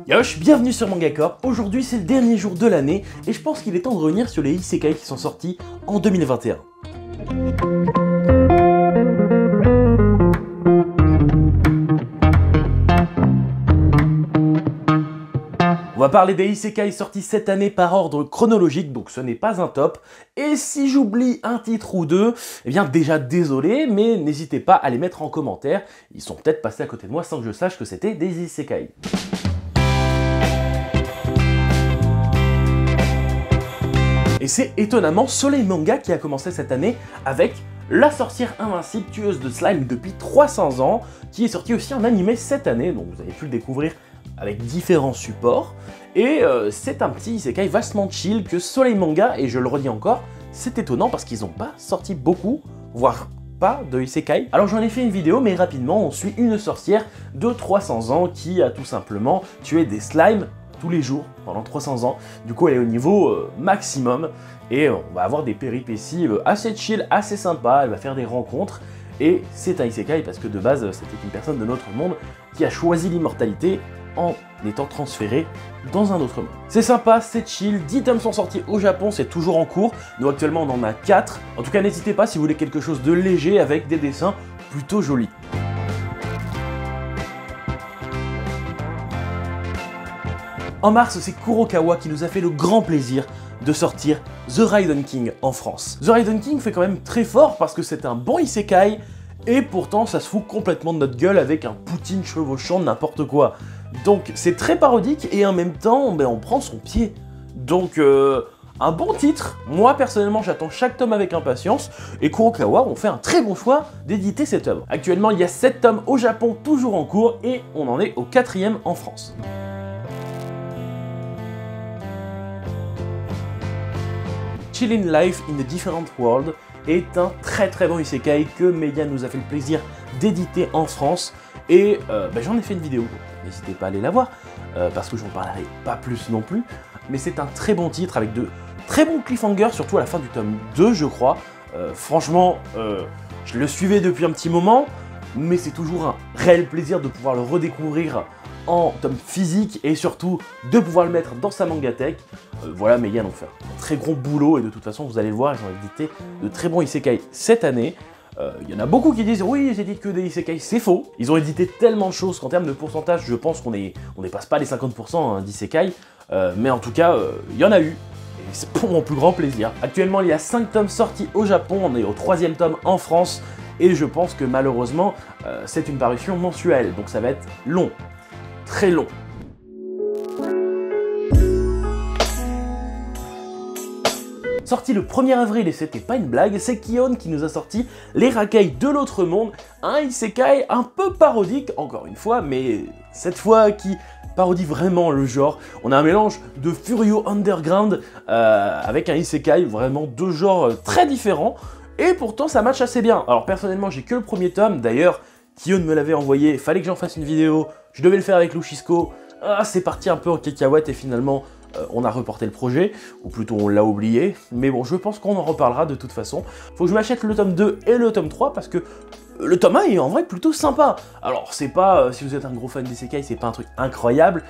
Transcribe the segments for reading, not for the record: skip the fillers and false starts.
Yosh, bienvenue sur Manga Corp. Aujourd'hui c'est le dernier jour de l'année et je pense qu'il est temps de revenir sur les isekai qui sont sortis en 2021. On va parler des isekai sortis cette année par ordre chronologique, donc ce n'est pas un top. Et si j'oublie un titre ou deux, eh bien déjà désolé, mais n'hésitez pas à les mettre en commentaire. Ils sont peut-être passés à côté de moi sans que je sache que c'était des isekai. Et c'est étonnamment Soleil Manga qui a commencé cette année avec La sorcière invincible tueuse de slime depuis 300 ans, qui est sorti aussi en animé cette année, donc vous avez pu le découvrir avec différents supports. Et c'est un petit isekai vachement chill que Soleil Manga, et je le redis encore, c'est étonnant parce qu'ils n'ont pas sorti beaucoup, voire pas de isekai. Alors j'en ai fait une vidéo, mais rapidement on suit une sorcière de 300 ans qui a tout simplement tué des slimes tous les jours pendant 300 ans. Du coup elle est au niveau maximum et on va avoir des péripéties assez chill, assez sympa. Elle va faire des rencontres et c'est un isekai parce que de base c'était une personne de notre monde qui a choisi l'immortalité en étant transféré dans un autre monde. C'est sympa, c'est chill, 10 tomes sont sortis au Japon, c'est toujours en cours. Nous actuellement on en a 4. En tout cas n'hésitez pas si vous voulez quelque chose de léger avec des dessins plutôt jolis. En mars, c'est Kurokawa qui nous a fait le grand plaisir de sortir The Raiden King en France. The Raiden King fait quand même très fort parce que c'est un bon isekai et pourtant ça se fout complètement de notre gueule avec un Poutine chevauchant n'importe quoi. Donc c'est très parodique et en même temps on prend son pied. Donc un bon titre. Moi personnellement j'attends chaque tome avec impatience et Kurokawa ont fait un très bon choix d'éditer cette œuvre. Actuellement il y a 7 tomes au Japon toujours en cours et on en est au 4e en France. Chillin' Life in a Different World est un très bon isekai que Meiya nous a fait le plaisir d'éditer en France et j'en ai fait une vidéo, n'hésitez pas à aller la voir parce que j'en parlerai pas plus non plus, mais c'est un très bon titre avec de très bons cliffhangers, surtout à la fin du tome 2 je crois. Franchement, je le suivais depuis un petit moment, mais c'est toujours un réel plaisir de pouvoir le redécouvrir en tome physique et surtout de pouvoir le mettre dans sa mangatech. Voilà, Meiya ont fait un très gros boulot et de toute façon vous allez le voir, ils ont édité de très bons isekai cette année. Il y en a beaucoup qui disent oui ils éditent que des isekai, c'est faux. Ils ont édité tellement de choses qu'en termes de pourcentage je pense qu'on dépasse pas les 50% d'isekai, mais en tout cas il y en a eu. Et c'est pour mon plus grand plaisir. Actuellement il y a 5 tomes sortis au Japon, on est au 3e tome en France et je pense que malheureusement c'est une parution mensuelle, donc ça va être long. Très long. Sorti le 1er avril et c'était pas une blague, c'est Ki-On qui nous a sorti Les Racailles de l'autre monde, un isekai un peu parodique encore une fois, mais cette fois qui parodie vraiment le genre. On a un mélange de Furio Underground avec un isekai, vraiment deux genres très différents et pourtant ça match assez bien. Alors personnellement j'ai que le premier tome, d'ailleurs Ki-On me l'avait envoyé, fallait que j'en fasse une vidéo, je devais le faire avec Lushisco, c'est parti un peu en cacahuète et finalement on a reporté le projet, ou plutôt on l'a oublié, mais bon je pense qu'on en reparlera de toute façon. Faut que je m'achète le tome 2 et le tome 3 parce que le tome 1 est en vrai plutôt sympa. Alors c'est pas, si vous êtes un gros fan d'isekai, c'est pas un truc incroyable,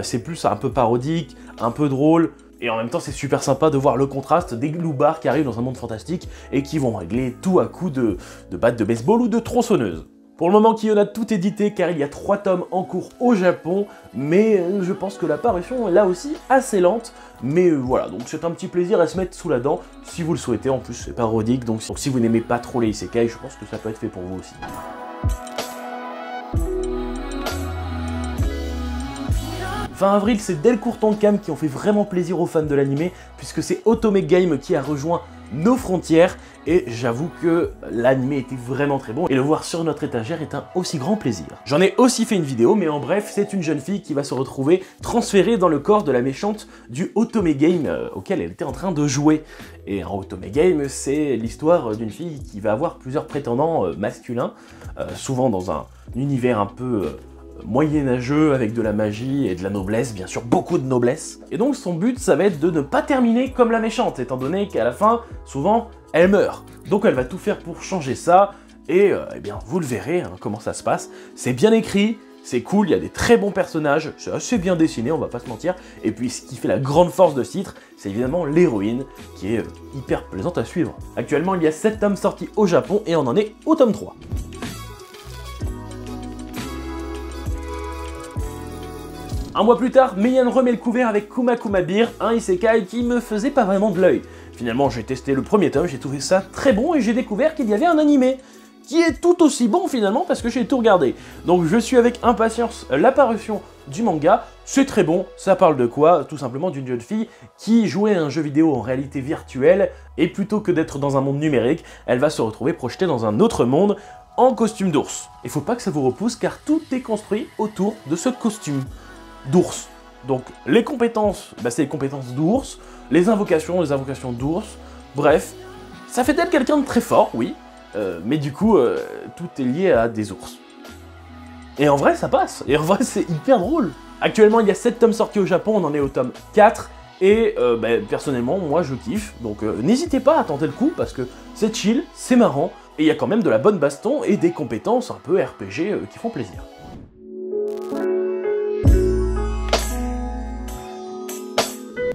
c'est plus un peu parodique, un peu drôle, et en même temps c'est super sympa de voir le contraste des loupards qui arrivent dans un monde fantastique et qui vont régler tout à coups de batte de baseball ou de tronçonneuse. Pour le moment, Ki-On a tout édité car il y a 3 tomes en cours au Japon, mais je pense que la parution est là aussi assez lente, mais voilà, donc c'est un petit plaisir à se mettre sous la dent si vous le souhaitez, en plus c'est parodique, donc si vous n'aimez pas trop les isekai, je pense que ça peut être fait pour vous aussi. Fin avril, c'est Delcourt Tonkam qui ont fait vraiment plaisir aux fans de l'anime, puisque c'est Otome Game qui a rejoint nos frontières, et j'avoue que l'anime était vraiment très bon, et le voir sur notre étagère est un aussi grand plaisir. J'en ai aussi fait une vidéo, mais en bref, c'est une jeune fille qui va se retrouver transférée dans le corps de la méchante du Otome Game auquel elle était en train de jouer. Et un Otome Game, c'est l'histoire d'une fille qui va avoir plusieurs prétendants masculins, souvent dans un univers un peu moyenâgeux avec de la magie et de la noblesse, bien sûr beaucoup de noblesse. Et donc son but ça va être de ne pas terminer comme la méchante, étant donné qu'à la fin, souvent, elle meurt. Donc elle va tout faire pour changer ça, et eh bien vous le verrez hein, comment ça se passe. C'est bien écrit, c'est cool, il y a des très bons personnages, c'est assez bien dessiné, on va pas se mentir, et puis ce qui fait la grande force de ce titre, c'est évidemment l'héroïne, qui est hyper plaisante à suivre. Actuellement, il y a 7 tomes sortis au Japon, et on en est au tome 3. Un mois plus tard, Meian remet le couvert avec Kuma Kuma Beer, un isekai qui me faisait pas vraiment de l'œil. Finalement, j'ai testé le premier tome, j'ai trouvé ça très bon, et j'ai découvert qu'il y avait un animé, qui est tout aussi bon finalement parce que j'ai tout regardé. Donc je suis avec impatience l'apparition du manga, c'est très bon, ça parle de quoi? Tout simplement d'une jeune fille qui jouait à un jeu vidéo en réalité virtuelle, et plutôt que d'être dans un monde numérique, elle va se retrouver projetée dans un autre monde en costume d'ours. Il faut pas que ça vous repousse car tout est construit autour de ce costume d'ours. Donc les compétences, c'est les compétences d'ours, les invocations d'ours, bref, ça fait d'elle quelqu'un de très fort, oui, mais du coup, tout est lié à des ours. Et en vrai, ça passe. Et en vrai, c'est hyper drôle. Actuellement, il y a 7 tomes sortis au Japon, on en est au tome 4. Et personnellement, moi, je kiffe. Donc n'hésitez pas à tenter le coup, parce que c'est chill, c'est marrant. Et il y a quand même de la bonne baston et des compétences un peu RPG qui font plaisir.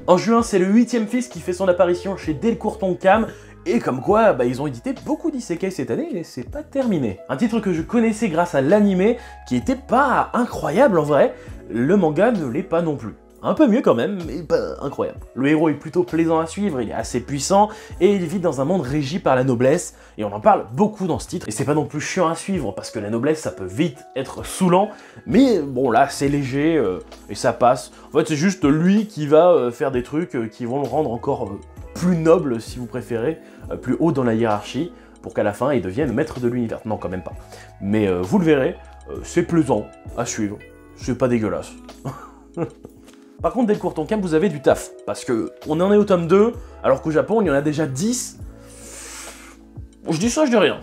En juin, c'est le 8e fils qui fait son apparition chez Delcourt Tonkam. Et comme quoi, ils ont édité beaucoup d'isekai cette année et c'est pas terminé. Un titre que je connaissais grâce à l'anime, qui était pas incroyable en vrai, le manga ne l'est pas non plus. Un peu mieux quand même, mais pas incroyable. Le héros est plutôt plaisant à suivre, il est assez puissant, et il vit dans un monde régi par la noblesse, et on en parle beaucoup dans ce titre, et c'est pas non plus chiant à suivre, parce que la noblesse ça peut vite être saoulant, mais bon là c'est léger, et ça passe. En fait c'est juste lui qui va faire des trucs qui vont le rendre encore plus noble si vous préférez, plus haut dans la hiérarchie, pour qu'à la fin il devienne maître de l'univers. Non quand même pas. Mais vous le verrez, c'est plaisant à suivre, c'est pas dégueulasse. Par contre, Delcourt Tonkam, vous avez du taf, parce que on en est au tome 2, alors qu'au Japon, il y en a déjà 10. Je dis ça, je dis rien.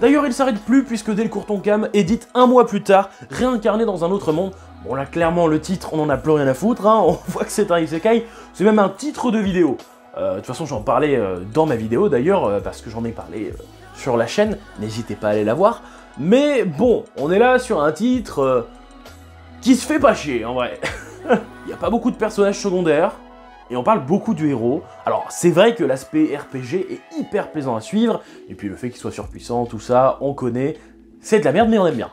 D'ailleurs, il s'arrête plus, puisque Delcourt Tonkam édite un mois plus tard, Réincarné dans un autre monde. Bon là, clairement, le titre, on en a plus rien à foutre, hein. On voit que c'est un isekai, c'est même un titre de vidéo. De toute façon, j'en parlais dans ma vidéo, d'ailleurs, parce que j'en ai parlé sur la chaîne, n'hésitez pas à aller la voir. Mais bon, on est là sur un titre qui se fait pas chier, en vrai. Il n'y a pas beaucoup de personnages secondaires, et on parle beaucoup du héros. Alors, c'est vrai que l'aspect RPG est hyper plaisant à suivre, et puis le fait qu'il soit surpuissant, tout ça, on connaît. C'est de la merde, mais on aime bien.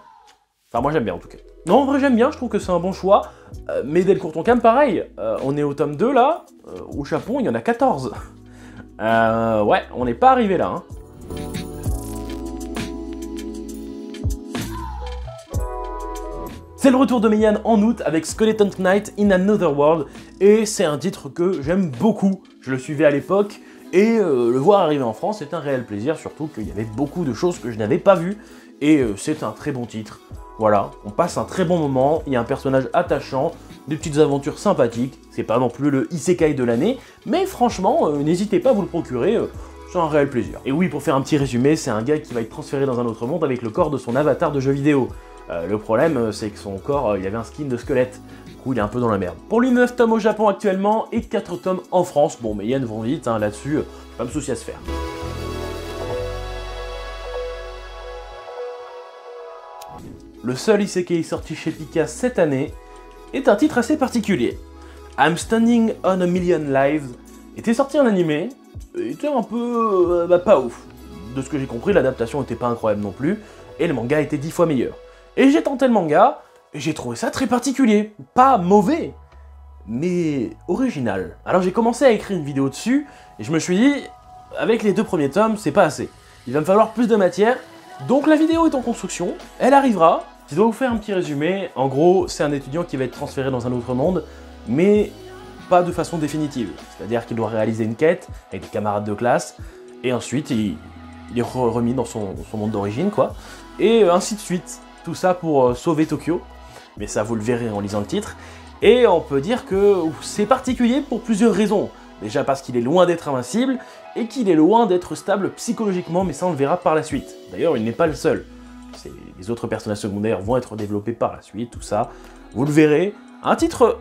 Enfin, moi j'aime bien en tout cas. Non, en vrai j'aime bien, je trouve que c'est un bon choix. Mais Delcourt Tonkam, pareil, on est au tome 2 là, au Japon il y en a 14. Ouais, on n'est pas arrivé là, hein. C'est le retour de Meian en août avec Skeleton Knight in Another World, et c'est un titre que j'aime beaucoup. Je le suivais à l'époque, et le voir arriver en France est un réel plaisir, surtout qu'il y avait beaucoup de choses que je n'avais pas vues, et c'est un très bon titre. Voilà, on passe un très bon moment, il y a un personnage attachant, des petites aventures sympathiques, c'est pas non plus le isekai de l'année, mais franchement, n'hésitez pas à vous le procurer, c'est un réel plaisir. Et oui, pour faire un petit résumé, c'est un gars qui va être transféré dans un autre monde avec le corps de son avatar de jeu vidéo. Le problème, c'est que son corps, il avait un skin de squelette. Du coup, il est un peu dans la merde. Pour lui, 9 tomes au Japon actuellement et 4 tomes en France. Bon, mais Meian vont vite, hein, là-dessus, pas me soucier à se faire. Le seul isekai sorti chez Pika cette année est un titre assez particulier. I'm Standing on a Million Lives était sorti en animé, était un peu pas ouf. De ce que j'ai compris, l'adaptation était pas incroyable non plus, et le manga était 10 fois meilleur. Et j'ai tenté le manga, et j'ai trouvé ça très particulier. Pas mauvais, mais original. Alors j'ai commencé à écrire une vidéo dessus, et je me suis dit, avec les 2 premiers tomes, c'est pas assez. Il va me falloir plus de matière, donc la vidéo est en construction, elle arrivera. Je dois vous faire un petit résumé. En gros, c'est un étudiant qui va être transféré dans un autre monde, mais pas de façon définitive. C'est-à-dire qu'il doit réaliser une quête avec des camarades de classe, et ensuite il est remis dans son monde d'origine, quoi. Et ainsi de suite. Tout ça pour sauver Tokyo, mais ça vous le verrez en lisant le titre, et on peut dire que c'est particulier pour plusieurs raisons. Déjà parce qu'il est loin d'être invincible, et qu'il est loin d'être stable psychologiquement, mais ça on le verra par la suite. D'ailleurs, il n'est pas le seul. Les autres personnages secondaires vont être développés par la suite, tout ça. Vous le verrez. Un titre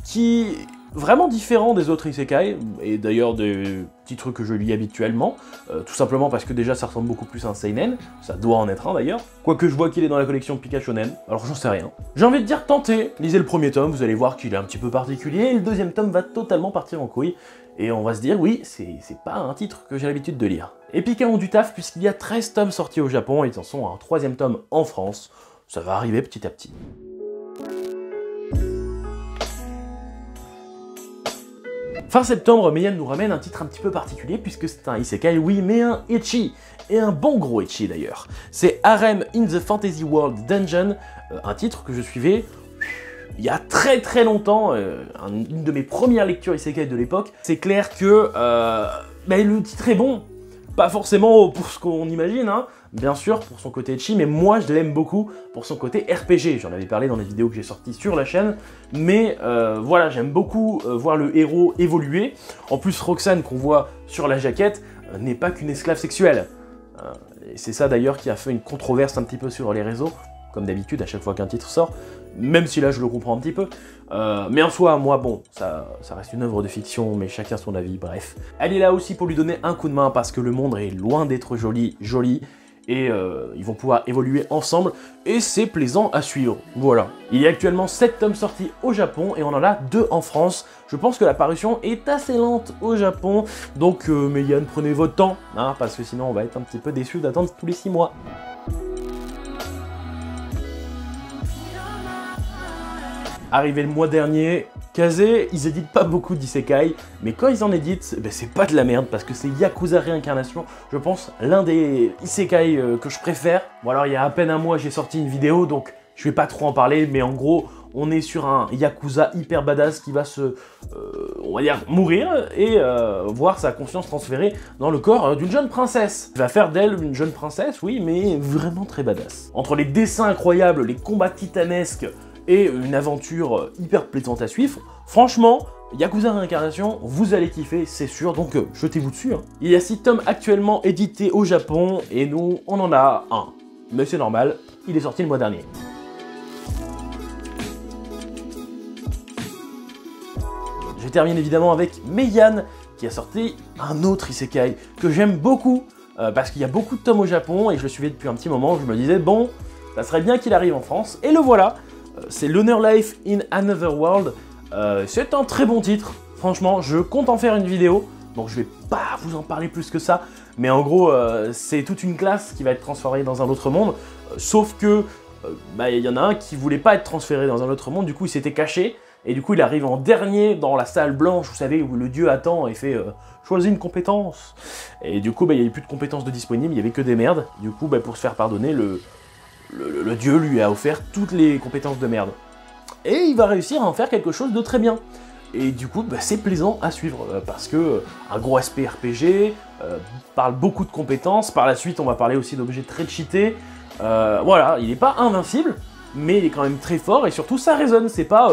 qui vraiment différent des autres isekai, et d'ailleurs des titres que je lis habituellement, tout simplement parce que déjà ça ressemble beaucoup plus à un seinen, ça doit en être un d'ailleurs, quoique je vois qu'il est dans la collection Pika Shonen, alors j'en sais rien. J'ai envie de dire tentez, lisez le premier tome, vous allez voir qu'il est un petit peu particulier, et le deuxième tome va totalement partir en couille, et on va se dire oui, c'est pas un titre que j'ai l'habitude de lire. Et Pika ont du taf puisqu'il y a 13 tomes sortis au Japon, et ils en sont à un 3e tome en France, ça va arriver petit à petit. Fin septembre, Meian nous ramène un titre un petit peu particulier puisque c'est un isekai, oui, mais un ecchi, et un bon gros ecchi d'ailleurs. C'est Harem in the Fantasy World Dungeon, un titre que je suivais il y a très longtemps, une de mes premières lectures isekai de l'époque. C'est clair que le titre est bon, pas forcément pour ce qu'on imagine, hein, bien sûr pour son côté ecchi, mais moi je l'aime beaucoup pour son côté RPG. J'en avais parlé dans les vidéos que j'ai sorties sur la chaîne, mais voilà, j'aime beaucoup voir le héros évoluer. En plus, Roxane qu'on voit sur la jaquette n'est pas qu'une esclave sexuelle. Et c'est ça d'ailleurs qui a fait une controverse un petit peu sur les réseaux, comme d'habitude à chaque fois qu'un titre sort, même si là je le comprends un petit peu. Mais en soi, moi bon, ça reste une œuvre de fiction, mais chacun son avis, bref. Elle est là aussi pour lui donner un coup de main, parce que le monde est loin d'être joli, et ils vont pouvoir évoluer ensemble, et c'est plaisant à suivre, voilà. Il y a actuellement 7 tomes sortis au Japon, et on en a 2 en France. Je pense que la parution est assez lente au Japon, donc Meian, prenez votre temps, hein, parce que sinon on va être un petit peu déçus d'attendre tous les 6 mois. Arrivé le mois dernier, Kazé, ils éditent pas beaucoup d'isekai, mais quand ils en éditent, c'est pas de la merde, parce que c'est Yakuza Réincarnation, je pense, l'un des isekai que je préfère. Bon alors il y a à peine un mois j'ai sorti une vidéo, donc je vais pas trop en parler, mais en gros, on est sur un Yakuza hyper badass qui va on va dire, mourir, et voir sa conscience transférée dans le corps d'une jeune princesse. Il va faire d'elle une jeune princesse, oui, mais vraiment très badass. Entre les dessins incroyables, les combats titanesques, et une aventure hyper plaisante à suivre, franchement, Yakuza Réincarnation, vous allez kiffer, c'est sûr, donc jetez-vous dessus. Hein. Il y a 6 tomes actuellement édités au Japon, et nous, on en a un. Mais c'est normal, il est sorti le mois dernier. Je termine évidemment avec Meian, qui a sorti un autre isekai que j'aime beaucoup, parce qu'il y a beaucoup de tomes au Japon, et je le suivais depuis un petit moment, je me disais, bon, ça serait bien qu'il arrive en France, et le voilà. C'est Lunar Life in Another World, c'est un très bon titre, franchement, je compte en faire une vidéo, donc je vais pas vous en parler plus que ça, mais en gros, c'est toute une classe qui va être transférée dans un autre monde, sauf que, il y en a un qui voulait pas être transféré dans un autre monde, du coup il s'était caché, et du coup il arrive en dernier dans la salle blanche, vous savez, où le dieu attend et fait choisis une compétence, et du coup il n'y avait plus de compétences de disponibles, il y avait que des merdes, du coup pour se faire pardonner, le dieu lui a offert toutes les compétences de merde. Et il va réussir à en faire quelque chose de très bien. Et du coup, c'est plaisant à suivre, parce que un gros aspect RPG, parle beaucoup de compétences, par la suite on va parler aussi d'objets très cheatés. Voilà, il n'est pas invincible, mais il est quand même très fort, et surtout ça résonne, c'est pas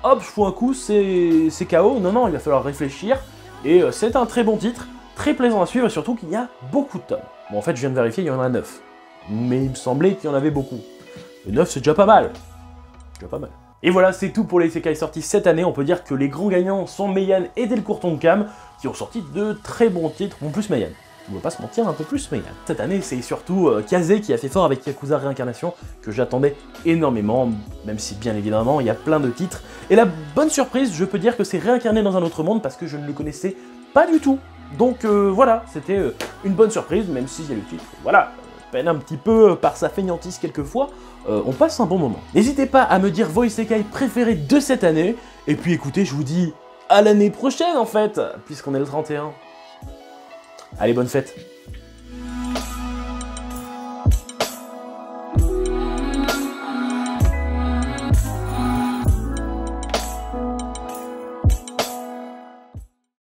hop, je fous un coup, c'est KO, non, il va falloir réfléchir, et c'est un très bon titre, très plaisant à suivre, et surtout qu'il y a beaucoup de tomes. Bon, en fait, je viens de vérifier, il y en a 9. Mais il me semblait qu'il y en avait beaucoup. Et 9, c'est déjà pas mal. Et voilà, c'est tout pour les isekai sortis cette année. On peut dire que les grands gagnants sont Meian et Delcourt Tonkam, qui ont sorti de très bons titres, en plus Meian. On ne va pas se mentir, un peu plus Meian. Cette année, c'est surtout Kazé qui a fait fort avec Yakuza Réincarnation, que j'attendais énormément, même si bien évidemment, il y a plein de titres. Et la bonne surprise, je peux dire que c'est réincarné dans un autre monde, parce que je ne le connaissais pas du tout. Donc voilà, c'était une bonne surprise, même si le titre, voilà, peine un petit peu par sa fainéantise quelquefois, on passe un bon moment. N'hésitez pas à me dire vos isekai préférés de cette année, et puis écoutez, je vous dis à l'année prochaine en fait, puisqu'on est le 31. Allez, bonne fête.